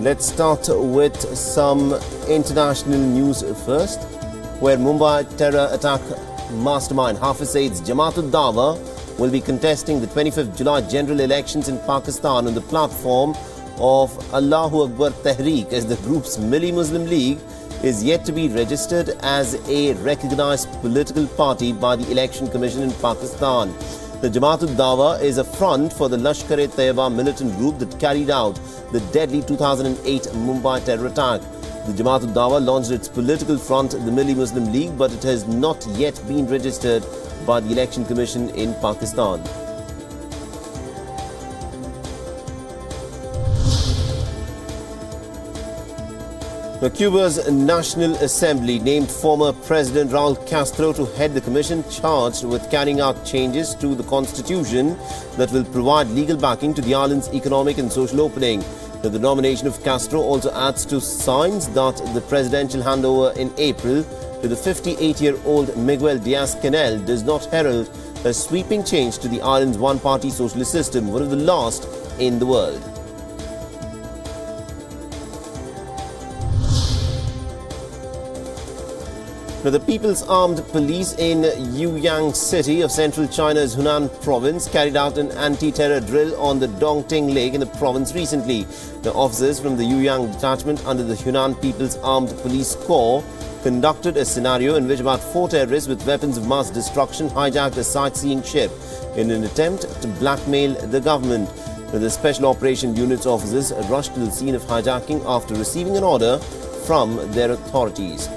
Let's start with some international news first, where Mumbai terror attack mastermind Hafiz Saeed's Jamaat-ud-Dawa will be contesting the 25th July general elections in Pakistan on the platform of Allahu Akbar Tehreek, as the group's Milli Muslim League is yet to be registered as a recognized political party by the Election Commission in Pakistan. The Jamaat-ud-Dawa is a front for the Lashkar-e-Taiba militant group that carried out the deadly 2008 Mumbai terror attack. The Jamaat-ud-Dawa launched its political front, the Milli Muslim League, but it has not yet been registered by the Election Commission in Pakistan. Now, Cuba's National Assembly named former President Raul Castro to head the commission charged with carrying out changes to the constitution that will provide legal backing to the island's economic and social opening. Now, the nomination of Castro also adds to signs that the presidential handover in April to the 58-year-old Miguel Diaz-Canel does not herald a sweeping change to the island's one-party socialist system, one of the last in the world. Now, the People's Armed Police in Yueyang City of central China's Hunan province carried out an anti-terror drill on the Dongting Lake in the province recently. The officers from the Yueyang detachment under the Hunan People's Armed Police Corps conducted a scenario in which about 4 terrorists with weapons of mass destruction hijacked a sightseeing ship in an attempt to blackmail the government. Now, the Special Operation Unit's officers rushed to the scene of hijacking after receiving an order from their authorities.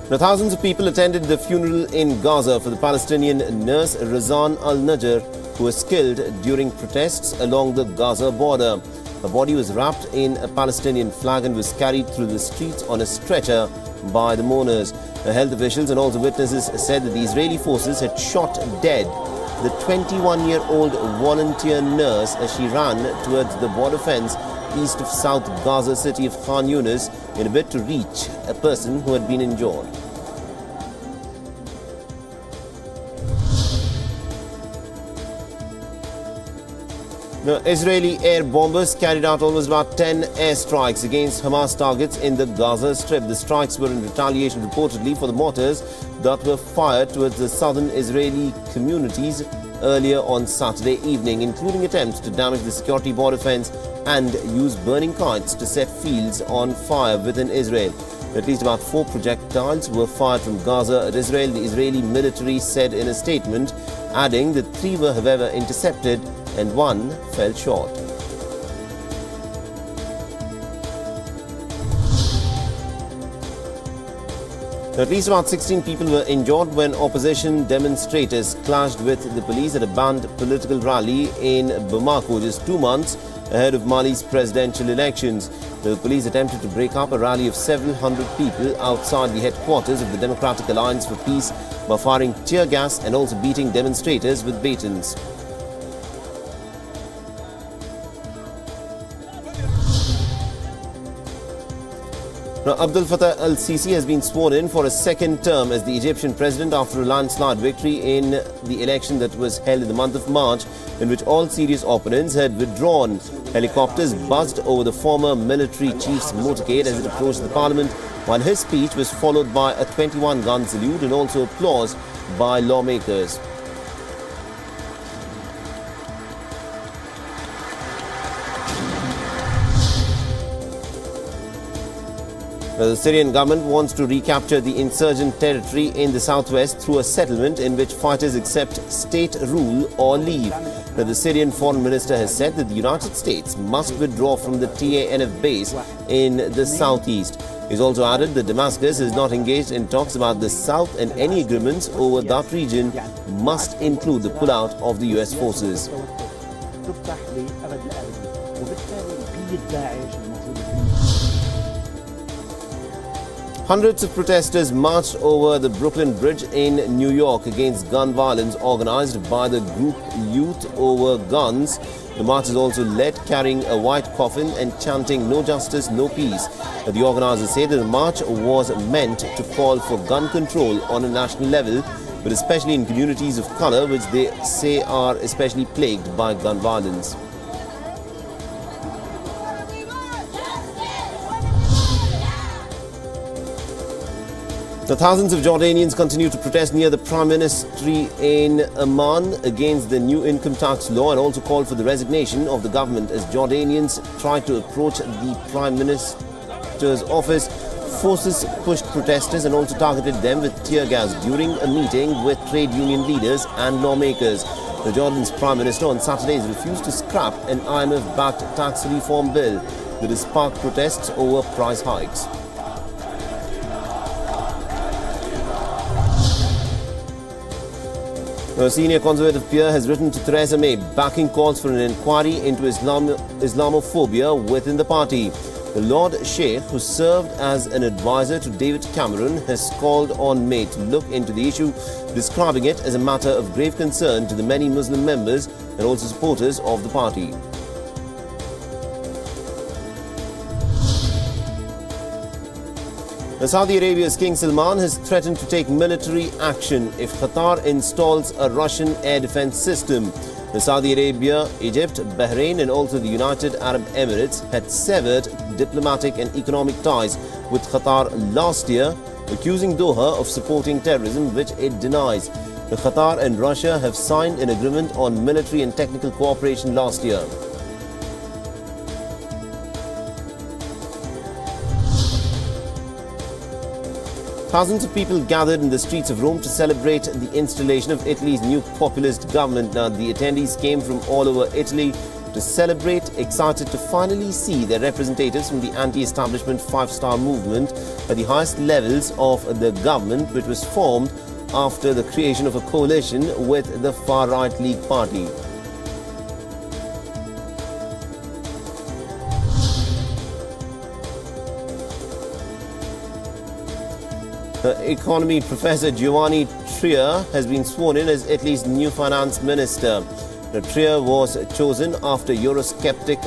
Now, thousands of people attended the funeral in Gaza for the Palestinian nurse Razan al-Najjar, who was killed during protests along the Gaza border. Her body was wrapped in a Palestinian flag and was carried through the streets on a stretcher by the mourners. Health officials and also witnesses said that the Israeli forces had shot dead the 21-year-old volunteer nurse as she ran towards the border fence east of South Gaza city of Khan Yunis in a bid to reach a person who had been injured. Now, Israeli air bombers carried out almost about 10 airstrikes against Hamas targets in the Gaza Strip. The strikes were in retaliation reportedly for the mortars that were fired towards the southern Israeli communities earlier on Saturday evening, including attempts to damage the security border fence and use burning kites to set fields on fire within Israel. At least about 4 projectiles were fired from Gaza at Israel, the Israeli military said in a statement, adding that 3 were however intercepted and 1 fell short. At least about 16 people were injured when opposition demonstrators clashed with the police at a banned political rally in Bamako just 2 months ahead of Mali's presidential elections. The police attempted to break up a rally of several hundred people outside the headquarters of the Democratic Alliance for Peace by firing tear gas and also beating demonstrators with batons. Now, Abdel Fattah al-Sisi has been sworn in for a second term as the Egyptian president after a landslide victory in the election that was held in the month of March, in which all serious opponents had withdrawn. Helicopters buzzed over the former military chief's motorcade as it approached the parliament, while his speech was followed by a 21-gun salute and also applause by lawmakers. The Syrian government wants to recapture the insurgent territory in the southwest through a settlement in which fighters accept state rule or leave. Now, the Syrian foreign minister has said that the United States must withdraw from the TANF base in the southeast. He's also added that Damascus is not engaged in talks about the south and any agreements over that region must include the pullout of the US forces. Hundreds of protesters marched over the Brooklyn Bridge in New York against gun violence organized by the group Youth Over Guns. The march is also led carrying a white coffin and chanting "No justice, no peace." The organizers say that the march was meant to call for gun control on a national level but especially in communities of color, which they say are especially plagued by gun violence. The thousands of Jordanians continue to protest near the Prime Ministry in Amman against the new income tax law and also call for the resignation of the government as Jordanians try to approach the Prime Minister's office. Forces pushed protesters and also targeted them with tear gas during a meeting with trade union leaders and lawmakers. The Jordan's Prime Minister on Saturday has refused to scrap an IMF-backed tax reform bill that has sparked protests over price hikes. A senior Conservative peer has written to Theresa May backing calls for an inquiry into Islamophobia within the party. The Lord Sheikh, who served as an advisor to David Cameron, has called on May to look into the issue, describing it as a matter of grave concern to the many Muslim members and also supporters of the party. Saudi Arabia's King Salman has threatened to take military action if Qatar installs a Russian air defense system. Saudi Arabia, Egypt, Bahrain and also the United Arab Emirates had severed diplomatic and economic ties with Qatar last year, accusing Doha of supporting terrorism, which it denies. Qatar and Russia have signed an agreement on military and technical cooperation last year. Thousands of people gathered in the streets of Rome to celebrate the installation of Italy's new populist government. Now, the attendees came from all over Italy to celebrate, excited to finally see their representatives from the anti-establishment five-star movement at the highest levels of the government, which was formed after the creation of a coalition with the far-right League Party. Economy Professor Giovanni Tria has been sworn in as Italy's new finance minister. Tria was chosen after Eurosceptic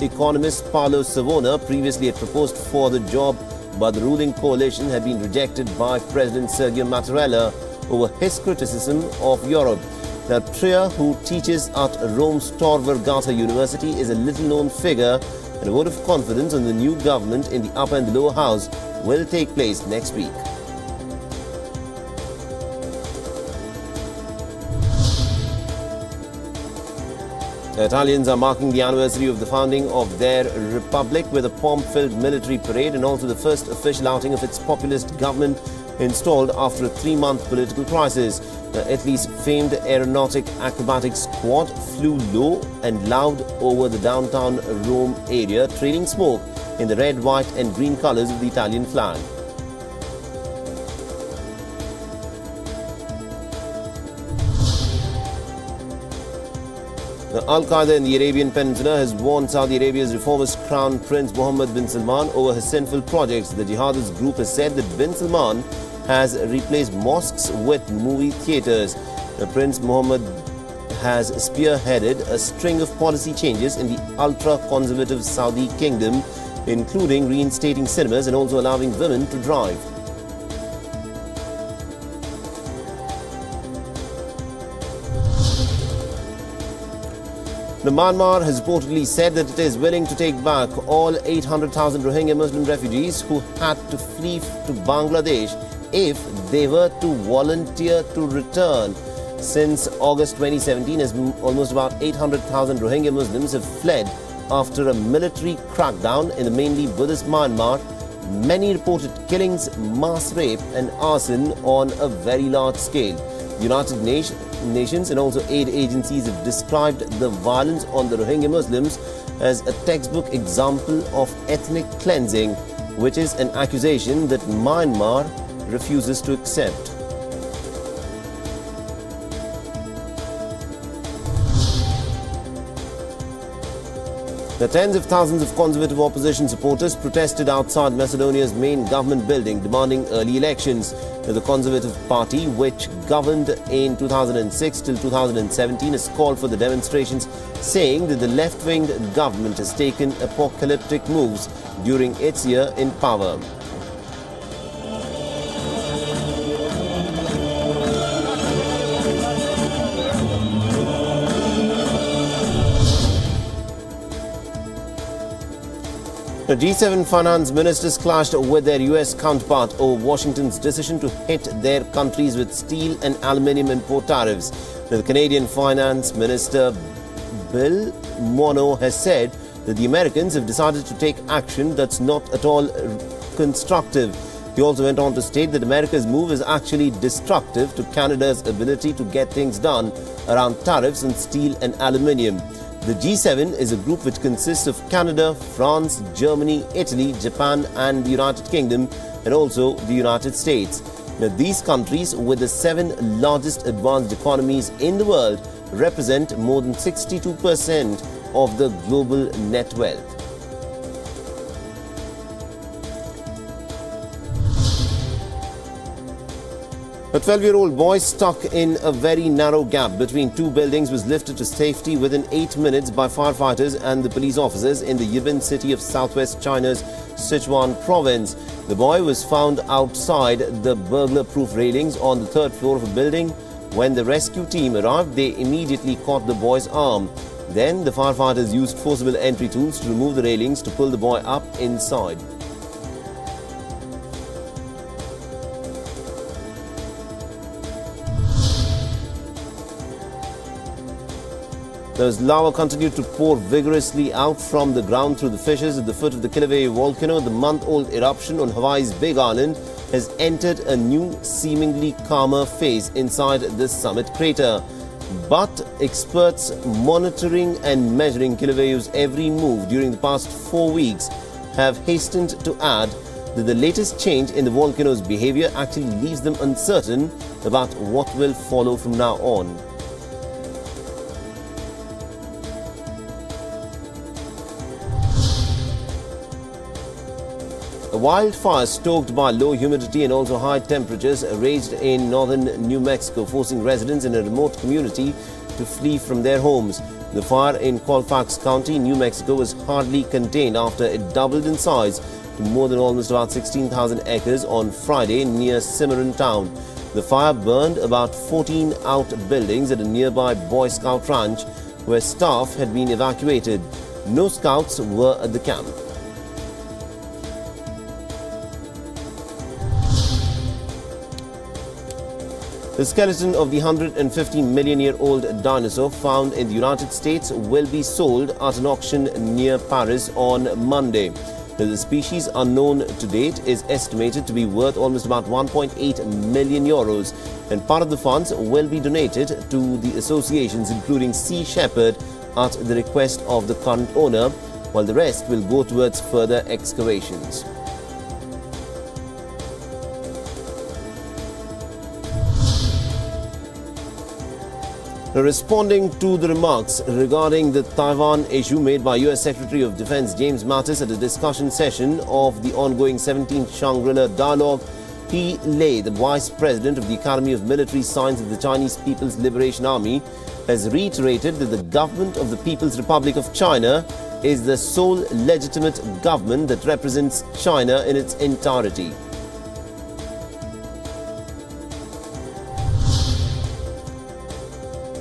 economist Paolo Savona previously had proposed for the job, but the ruling coalition had been rejected by President Sergio Mattarella over his criticism of Europe. Now, Tria, who teaches at Rome's Tor Vergata University, is a little-known figure, and a vote of confidence on the new government in the upper and the lower house will take place next week. The Italians are marking the anniversary of the founding of their republic with a pomp-filled military parade and also the first official outing of its populist government installed after a 3-month political crisis. Italy's famed aeronautic acrobatics squad flew low and loud over the downtown Rome area, trailing smoke in the red, white and green colors of the Italian flag. Al-Qaeda in the Arabian Peninsula has warned Saudi Arabia's reformist Crown Prince Mohammed bin Salman over his sinful projects. The jihadist group has said that bin Salman has replaced mosques with movie theatres. Prince Mohammed has spearheaded a string of policy changes in the ultra-conservative Saudi kingdom, including reinstating cinemas and also allowing women to drive. Myanmar has reportedly said that it is willing to take back all 800,000 Rohingya Muslim refugees who had to flee to Bangladesh if they were to volunteer to return. Since August 2017, as almost about 800,000 Rohingya Muslims have fled after a military crackdown in the mainly Buddhist Myanmar. Many reported killings, mass rape and arson on a very large scale. The United Nations and also aid agencies have described the violence on the Rohingya Muslims as a textbook example of ethnic cleansing, which is an accusation that Myanmar refuses to accept. The tens of thousands of conservative opposition supporters protested outside Macedonia's main government building, demanding early elections. The Conservative Party, which governed in 2006 till 2017, has called for the demonstrations, saying that the left-wing government has taken apocalyptic moves during its year in power. The G7 finance ministers clashed with their US counterpart over Washington's decision to hit their countries with steel and aluminium import tariffs. The Canadian finance minister Bill Morneau has said that the Americans have decided to take action that's not at all constructive. He also went on to state that America's move is actually destructive to Canada's ability to get things done around tariffs on steel and aluminium. The G7 is a group which consists of Canada, France, Germany, Italy, Japan and the United Kingdom and also the United States. Now, these countries, with the 7 largest advanced economies in the world, represent more than 62% of the global net wealth. A 12-year-old boy stuck in a very narrow gap between 2 buildings was lifted to safety within 8 minutes by firefighters and the police officers in the Yibin city of southwest China's Sichuan province. The boy was found outside the burglar-proof railings on the 3rd floor of a building. When the rescue team arrived, they immediately caught the boy's arm. Then the firefighters used forcible entry tools to remove the railings to pull the boy up inside. As lava continued to pour vigorously out from the ground through the fissures at the foot of the Kilauea volcano, the month-old eruption on Hawaii's Big Island has entered a new, seemingly calmer phase inside the summit crater. But experts monitoring and measuring Kilauea's every move during the past 4 weeks have hastened to add that the latest change in the volcano's behavior actually leaves them uncertain about what will follow from now on. A wildfire stoked by low humidity and also high temperatures raged in northern New Mexico, forcing residents in a remote community to flee from their homes. The fire in Colfax County, New Mexico was hardly contained after it doubled in size to more than almost about 16,000 acres on Friday near Cimarron town. The fire burned about 14 outbuildings at a nearby Boy Scout ranch where staff had been evacuated. No scouts were at the camp. The skeleton of the 150-million-year-old dinosaur found in the United States will be sold at an auction near Paris on Monday. The species, unknown to date, is estimated to be worth almost about 1.8 million euros, and part of the funds will be donated to the associations including Sea Shepherd at the request of the current owner, while the rest will go towards further excavations. Responding to the remarks regarding the Taiwan issue made by US Secretary of Defense James Mattis at a discussion session of the ongoing 17th Shangri-La Dialogue, P. Lei, the Vice President of the Academy of Military Science of the Chinese People's Liberation Army, has reiterated that the government of the People's Republic of China is the sole legitimate government that represents China in its entirety.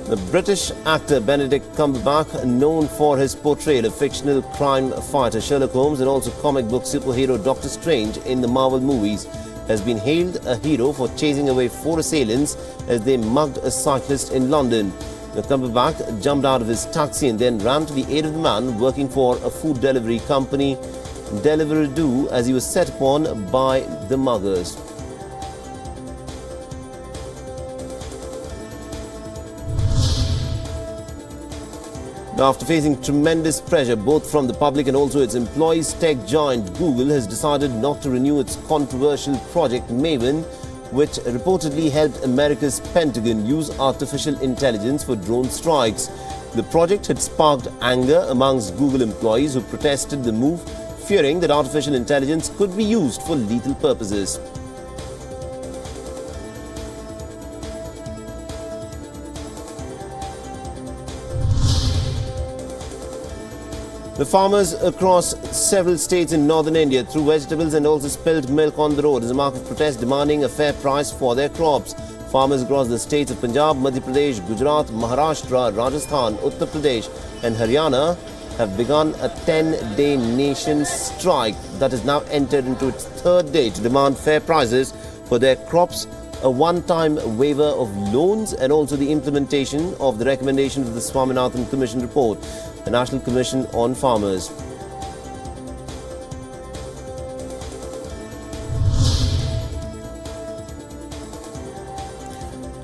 The British actor Benedict Cumberbatch, known for his portrayal of fictional crime fighter Sherlock Holmes and also comic book superhero Doctor Strange in the Marvel movies, has been hailed a hero for chasing away 4 assailants as they mugged a cyclist in London. The Cumberbatch jumped out of his taxi and then ran to the aid of the man working for a food delivery company, Deliveroo, as he was set upon by the muggers. Now, after facing tremendous pressure both from the public and also its employees, tech giant Google has decided not to renew its controversial project Maven, which reportedly helped America's Pentagon use artificial intelligence for drone strikes. The project had sparked anger amongst Google employees who protested the move, fearing that artificial intelligence could be used for lethal purposes. The farmers across several states in northern India threw vegetables and also spilled milk on the road as a mark of protest demanding a fair price for their crops. Farmers across the states of Punjab, Madhya Pradesh, Gujarat, Maharashtra, Rajasthan, Uttar Pradesh and Haryana have begun a 10-day nation strike that has now entered into its third day to demand fair prices for their crops, a one-time waiver of loans, and also the implementation of the recommendations of the Swaminathan Commission report, the National Commission on Farmers.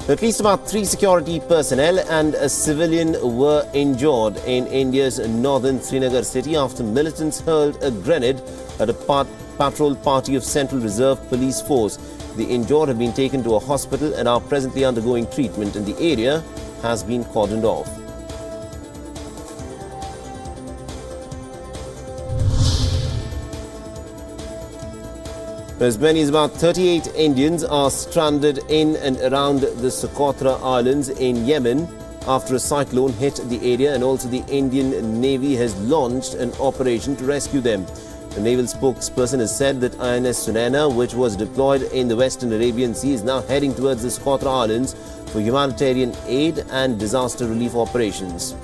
At least about 3 security personnel and a civilian were injured in India's northern Srinagar city after militants hurled a grenade at a patrol party of Central Reserve Police Force. The injured have been taken to a hospital and are presently undergoing treatment, and the area has been cordoned off. As many as about 38 Indians are stranded in and around the Socotra Islands in Yemen after a cyclone hit the area, and also the Indian Navy has launched an operation to rescue them. The naval spokesperson has said that INS Sunaina, which was deployed in the Western Arabian Sea, is now heading towards the Socotra Islands for humanitarian aid and disaster relief operations.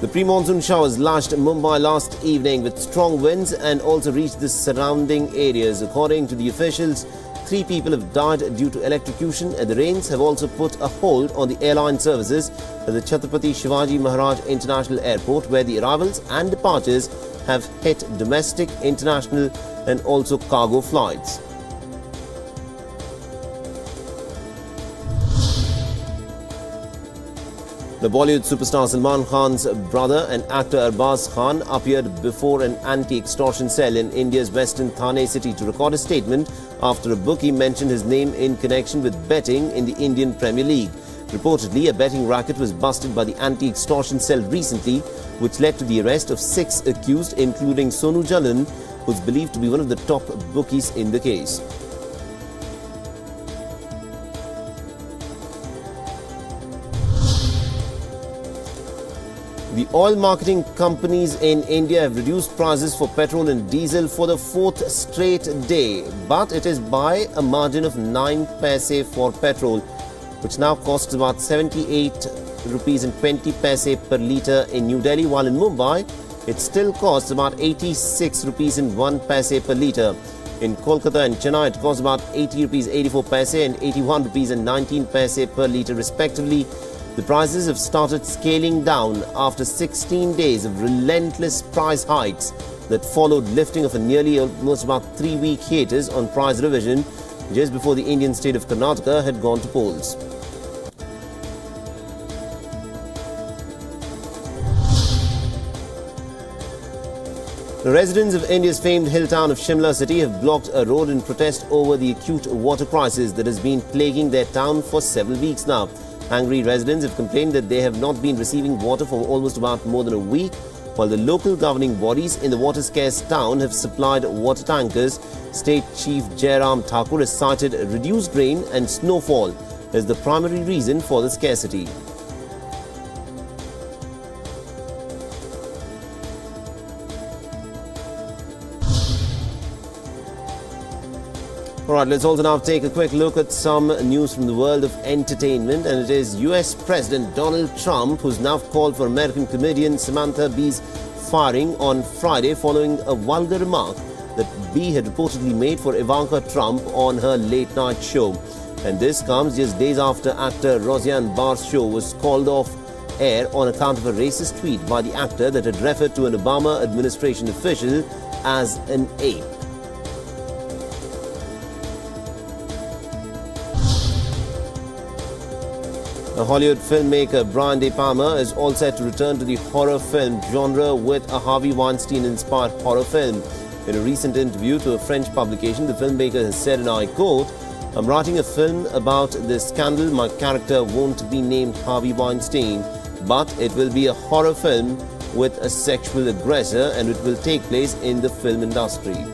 The pre-monsoon showers lashed Mumbai last evening with strong winds and also reached the surrounding areas. According to the officials, 3 people have died due to electrocution, and the rains have also put a hold on the airline services at the Chhatrapati Shivaji Maharaj International Airport, where the arrivals and departures have hit domestic, international and also cargo flights. The Bollywood superstar Salman Khan's brother and actor Arbaz Khan appeared before an anti-extortion cell in India's western Thane city to record a statement after a bookie mentioned his name in connection with betting in the Indian Premier League. Reportedly, a betting racket was busted by the anti-extortion cell recently, which led to the arrest of 6 accused, including Sonu Jalan, who is believed to be one of the top bookies in the case. The oil marketing companies in India have reduced prices for petrol and diesel for the 4th straight day, but it is by a margin of 9 paise for petrol, which now costs about 78 rupees and 20 paise per litre in New Delhi, while in Mumbai it still costs about 86 rupees and 1 paise per litre. In Kolkata and Chennai it costs about 80 rupees 84 paise and 81 rupees and 19 paise per litre respectively. The prices have started scaling down after 16 days of relentless price hikes that followed lifting of a nearly almost about 3-week hiatus on price revision just before the Indian state of Karnataka had gone to polls. The residents of India's famed hill town of Shimla city have blocked a road in protest over the acute water crisis that has been plaguing their town for several weeks now. Angry residents have complained that they have not been receiving water for almost about more than a week, while the local governing bodies in the water-scarce town have supplied water tankers. State Chief Jairam Thakur has cited reduced rain and snowfall as the primary reason for the scarcity. Alright, let's also now take a quick look at some news from the world of entertainment, and it is US President Donald Trump who's now called for American comedian Samantha Bee's firing on Friday following a vulgar remark that Bee had reportedly made for Ivanka Trump on her late-night show. And this comes just days after actor Roseanne Barr's show was called off air on account of a racist tweet by the actor that had referred to an Obama administration official as an ape. The Hollywood filmmaker Brian De Palma is all set to return to the horror film genre with a Harvey Weinstein-inspired horror film. In a recent interview to a French publication, the filmmaker has said, and I quote, "I'm writing a film about this scandal. My character won't be named Harvey Weinstein, but it will be a horror film with a sexual aggressor, and it will take place in the film industry."